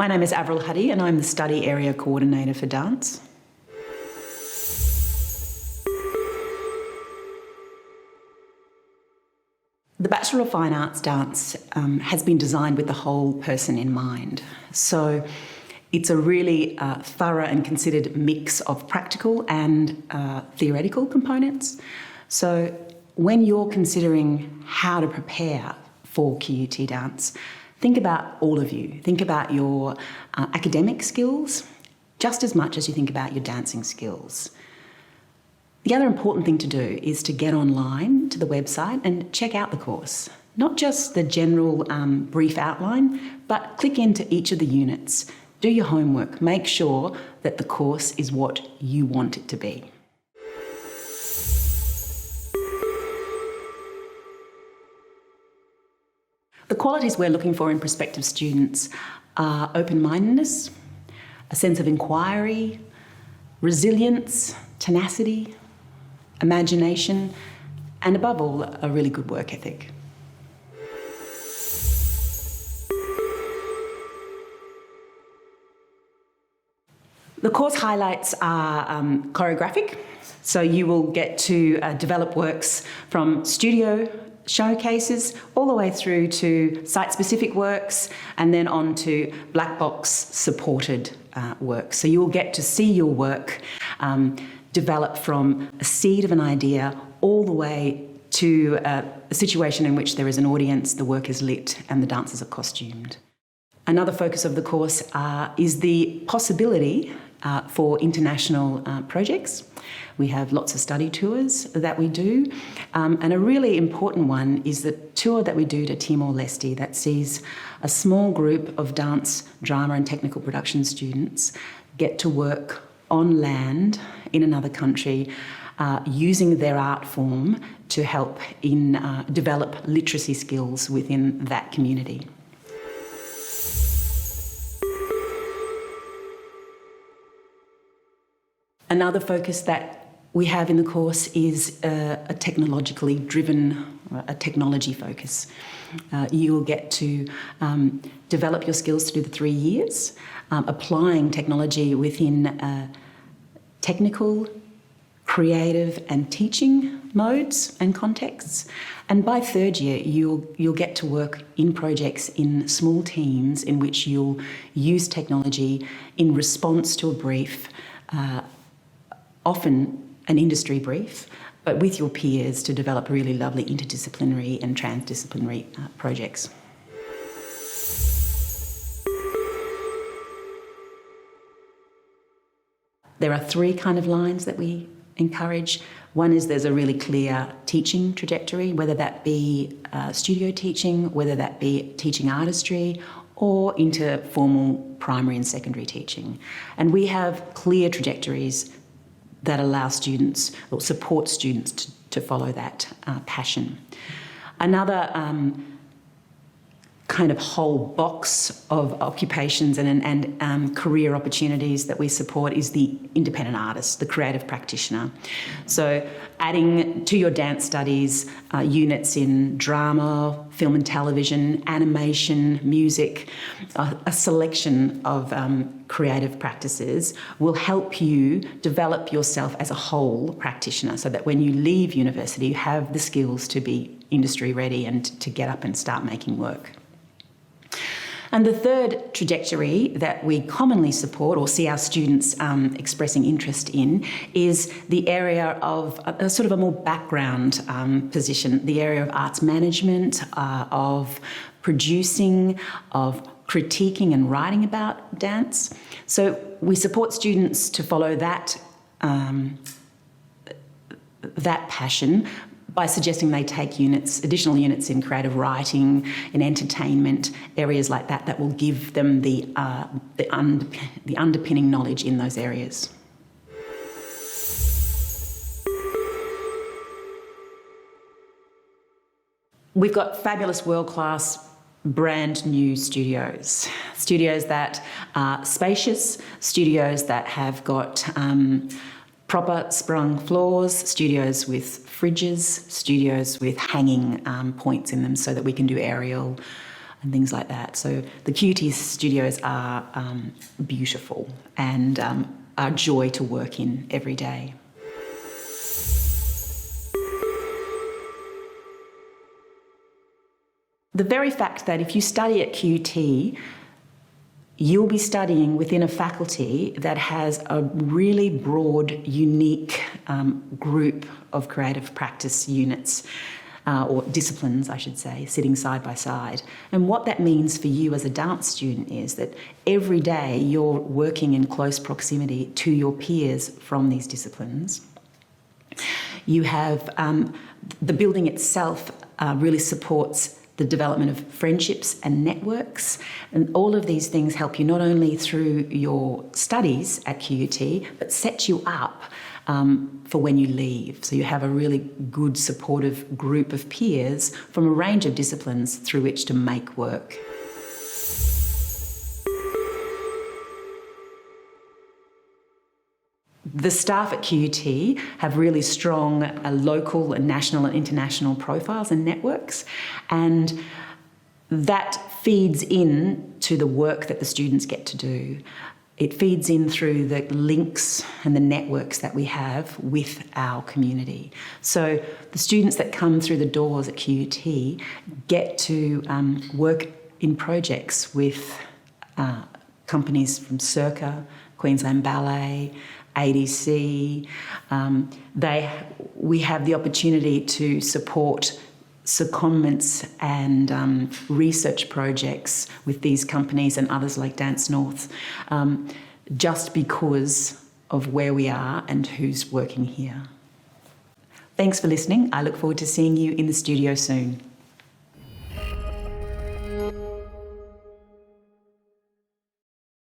My name is Avril Huddy and I'm the Study Area Coordinator for Dance. The Bachelor of Fine Arts Dance has been designed with the whole person in mind. So it's a really thorough and considered mix of practical and theoretical components. So when you're considering how to prepare for QUT dance, think about all of you. Think about your academic skills just as much as you think about your dancing skills. The other important thing to do is to get online to the website and check out the course. Not just the general brief outline, but click into each of the units. Do your homework. Make sure that the course is what you want it to be. The qualities we're looking for in prospective students are open-mindedness, a sense of inquiry, resilience, tenacity, imagination, and above all, a really good work ethic. The course highlights are choreographic, so you will get to develop works from studio showcases all the way through to site-specific works and then on to black box supported works. So you will get to see your work develop from a seed of an idea all the way to a situation in which there is an audience, the work is lit and the dancers are costumed. Another focus of the course is the possibility for international projects. We have lots of study tours that we do, and a really important one is the tour that we do to Timor-Leste that sees a small group of dance, drama and technical production students get to work on land in another country using their art form to help in develop literacy skills within that community. Another focus that we have in the course is a technologically driven, a technology focus. You'll get to develop your skills through the 3 years, applying technology within technical, creative and teaching modes and contexts. And by third year, you'll get to work in projects in small teams in which you'll use technology in response to a brief, often an industry brief, but with your peers to develop really lovely interdisciplinary and transdisciplinary projects. There are 3 kind of lines that we encourage. One is there's a really clear teaching trajectory, whether that be studio teaching, whether that be teaching artistry, or into formal primary and secondary teaching. And we have clear trajectories that allow students or support students to follow that passion. Another kind of whole box of occupations and career opportunities that we support is the independent artist, the creative practitioner. So adding to your dance studies units in drama, film and television, animation, music, a selection of creative practices will help you develop yourself as a whole practitioner so that when you leave university you have the skills to be industry ready and to get up and start making work. And the third trajectory that we commonly support or see our students expressing interest in is the area of a sort of a more background position, the area of arts management, of producing, of critiquing and writing about dance. So we support students to follow that passion by suggesting they take additional units in creative writing, in entertainment, areas like that will give them the underpinning knowledge in those areas. We've got fabulous world-class brand new studios that are spacious, studios that have got proper sprung floors, studios with fridges, studios with hanging points in them so that we can do aerial and things like that. So the QUT studios are beautiful and are a joy to work in every day. The very fact that if you study at QUT, you'll be studying within a faculty that has a really broad, unique group of creative practice units, or disciplines, I should say, sitting side by side. And what that means for you as a dance student is that every day you're working in close proximity to your peers from these disciplines. You have the building itself really supports the development of friendships and networks, and all of these things help you not only through your studies at QUT, but set you up for when you leave. So you have a really good supportive group of peers from a range of disciplines through which to make work. The staff at QUT have really strong local and national and international profiles and networks, and that feeds in to the work that the students get to do. It feeds in through the links and the networks that we have with our community. So the students that come through the doors at QUT get to work in projects with companies from Circa, Queensland Ballet, ADC. We have the opportunity to support secondments and research projects with these companies and others like Dance North, just because of where we are and who's working here. Thanks for listening. I look forward to seeing you in the studio soon.